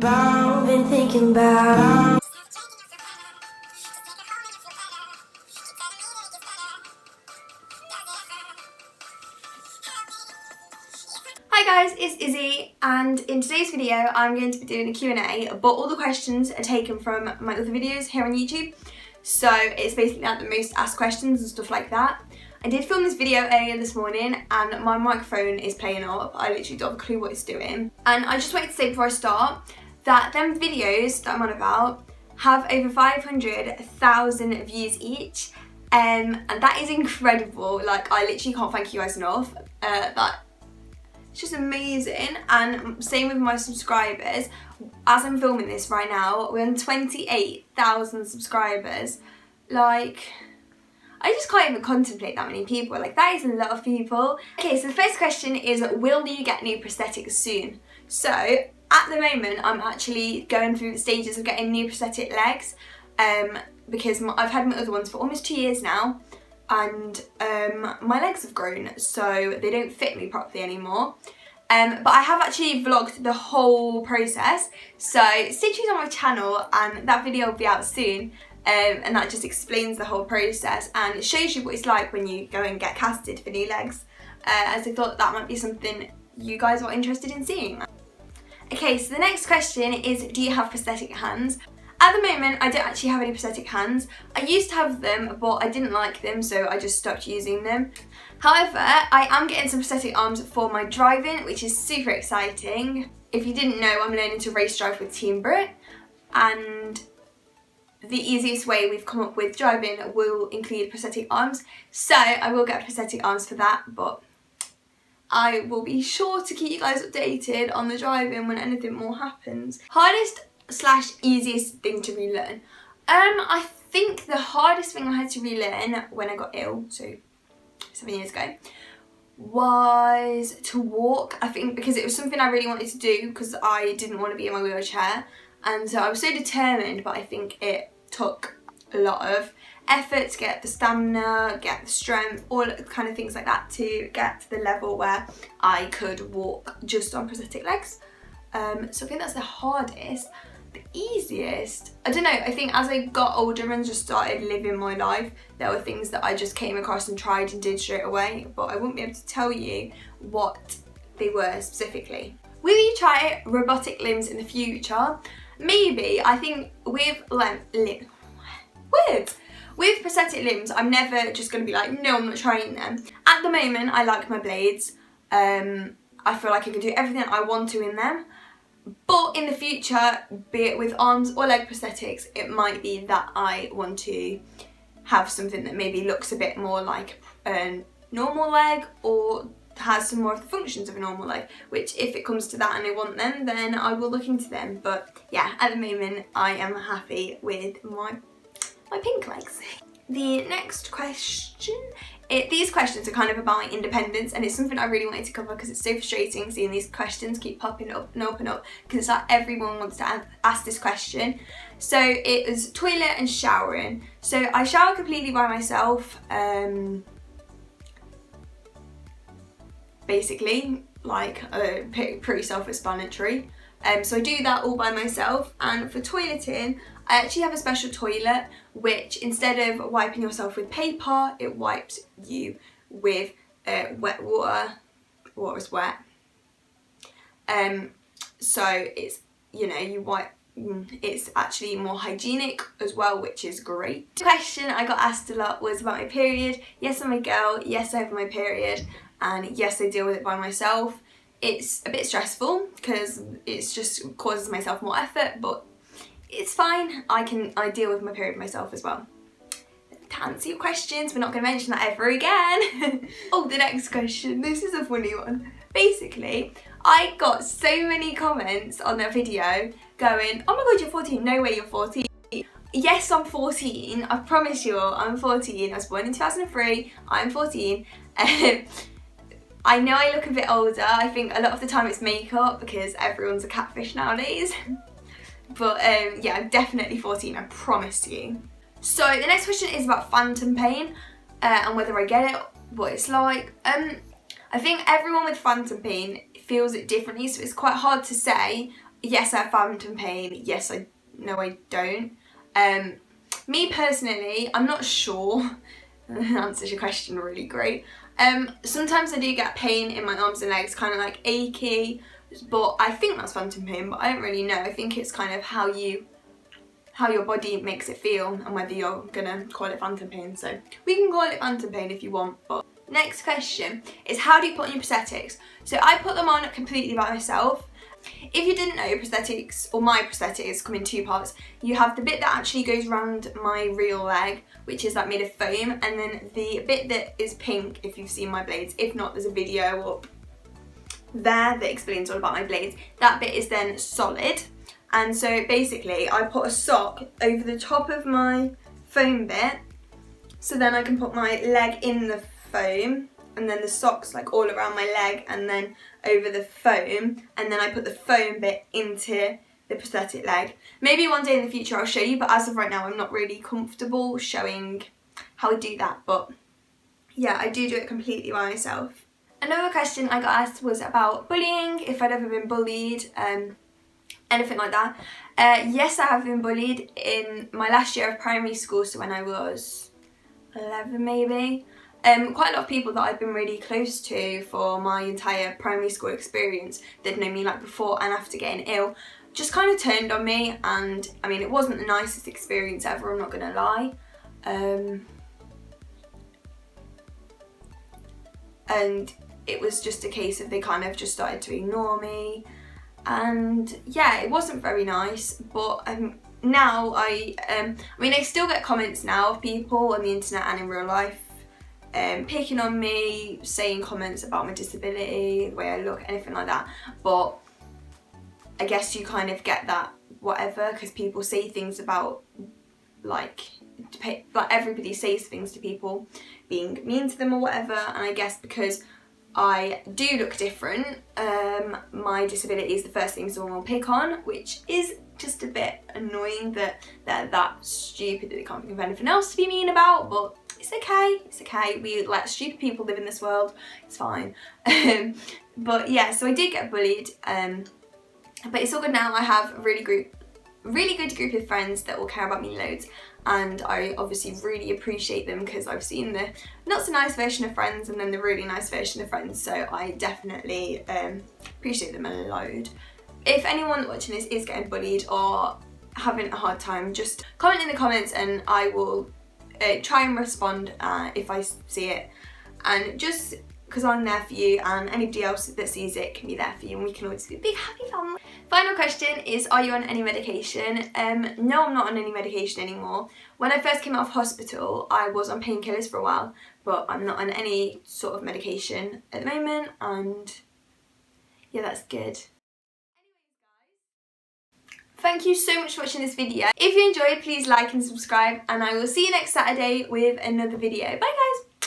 about, been thinking about. Hi guys, it's Izzy, and in today's video I'm going to be doing a Q&A, but all the questions are taken from my other videos here on YouTube. So it's basically like the most asked questions and stuff like that. I did film this video earlier this morning and my microphone is playing up. I literally don't have a clue what it's doing. And I just wanted to say before I start that them videos that I'm on about have over 500,000 views each. And that is incredible. Like, I literally can't thank you guys enough. It's just amazing. And same with my subscribers. As I'm filming this right now, we're on 28,000 subscribers. Like, I just can't even contemplate that many people. Like, that is a lot of people. Okay, so the first question is, will you get new prosthetics soon? So, at the moment, I'm actually going through the stages of getting new prosthetic legs, because I've had my other ones for almost 2 years now, and my legs have grown, so they don't fit me properly anymore. But I have actually vlogged the whole process, so stay tuned on my channel and that video will be out soon. And that just explains the whole process and it shows you what it's like when you go and get casted for new legs, as I thought that might be something you guys are interested in seeing. Okay, so the next question is, do you have prosthetic hands? At the moment, I don't actually have any prosthetic hands. I used to have them, but I didn't like them, so I just stopped using them. However, I am getting some prosthetic arms for my driving, which is super exciting. If you didn't know, I'm learning to race drive with Team Brit, and the easiest way we've come up with driving will include prosthetic arms. So I will get prosthetic arms for that, but I will be sure to keep you guys updated on the driving when anything more happens. Hardest / easiest thing to relearn. I think the hardest thing I had to relearn when I got ill, so 7 years ago, was to walk. I think because it was something I really wanted to do because I didn't want to be in my wheelchair, and so I was so determined, but I think it took a lot of effort to get the stamina, get the strength, all kind of things like that to get to the level where I could walk just on prosthetic legs. So I think that's the hardest. The easiest, I don't know, I think as I got older and just started living my life, there were things that I just came across and tried and did straight away, but I wouldn't be able to tell you what they were specifically. Will you try robotic limbs in the future? Maybe. I think with prosthetic limbs, I'm never just going to be like, no, I'm not trying them. At the moment, I like my blades. I feel like I can do everything I want to in them. But in the future, be it with arms or leg prosthetics, it might be that I want to have something that maybe looks a bit more like a normal leg or has some more of the functions of a normal leg, which if it comes to that and I want them, then I will look into them. But yeah, at the moment, I am happy with my pink legs. The next question, these questions are kind of about my independence, and it's something I really wanted to cover because it's so frustrating seeing these questions keep popping up and up and up, because it's like everyone wants to ask this question. So it was toilet and showering. So I shower completely by myself, basically, like pretty self-explanatory. So I do that all by myself, and for toileting, I actually have a special toilet which, instead of wiping yourself with paper, it wipes you with wet water. Water is wet. So it's, you know, you wipe, it's actually more hygienic as well, which is great. The question I got asked a lot was about my period. Yes, I'm a girl, yes I have my period, and yes I deal with it by myself. It's a bit stressful because it's just causes myself more effort, but it's fine. I deal with my period myself as well. To answer your questions, we're not going to mention that ever again. Oh, the next question. This is a funny one. Basically, I got so many comments on that video going, oh my god, you're 14. No way you're 14. Yes, I'm 14. I promise you all, I'm 14. I was born in 2003. I'm 14. I know I look a bit older. I think a lot of the time it's makeup because everyone's a catfish nowadays. But yeah, I'm definitely 14, I promise you. So the next question is about phantom pain and whether I get it, what it's like. I think everyone with phantom pain feels it differently, so it's quite hard to say yes, I have phantom pain. Yes, no, I don't. Me personally, I'm not sure. Answers your question really great. Sometimes I do get pain in my arms and legs, kind of like achy, but I think that's phantom pain, but I don't really know. I think it's kind of how your body makes it feel and whether you're gonna call it phantom pain. So we can call it phantom pain if you want. But next question is, how do you put on your prosthetics? So I put them on completely by myself. If you didn't know, prosthetics, or my prosthetics, come in two parts. You have the bit that actually goes around my real leg, which is like made of foam, and then the bit that is pink, if you've seen my blades. If not, there's a video up there that explains all about my blades. That bit is then solid. And so basically I put a sock over the top of my foam bit, so then I can put my leg in the foam, and then the sock's like all around my leg and then over the foam, and then I put the foam bit into the prosthetic leg. Maybe one day in the future I'll show you, but as of right now I'm not really comfortable showing how I do that. But yeah, I do it completely by myself. Another question I got asked was about bullying, if I'd ever been bullied, anything like that. Yes, I have been bullied in my last year of primary school, so when I was 11 maybe. Quite a lot of people that I've been really close to for my entire primary school experience, that know me like before and after getting ill, just kind of turned on me. And I mean, it wasn't the nicest experience ever, I'm not gonna lie. And it was just a case of they kind of just started to ignore me, and yeah, it wasn't very nice. But now I mean, I still get comments now of people on the internet and in real life picking on me, saying comments about my disability, the way I look, anything like that. But I guess you kind of get that whatever, because people say things about like everybody says things to people being mean to them or whatever. And I guess because I do look different, my disability is the first thing someone will pick on, which is just a bit annoying that they're that stupid that they can't think of anything else to be mean about. But it's okay, it's okay. We let stupid people live in this world, it's fine. But yeah, so I did get bullied, but it's all good now. I have a really good group of friends that will care about me loads, and I obviously really appreciate them, because I've seen the not so nice version of friends and then the really nice version of friends, so I definitely appreciate them a load. If anyone watching this is getting bullied or having a hard time, just comment in the comments and I will try and respond if I see it, and just because I'm there for you, and anybody else that sees it can be there for you, and we can always be a big happy family. Final question is, are you on any medication? No, I'm not on any medication anymore. When I first came out of hospital, I was on painkillers for a while, but I'm not on any sort of medication at the moment, and yeah, that's good. Thank you so much for watching this video. If you enjoyed, please like and subscribe, and I will see you next Saturday with another video. Bye guys!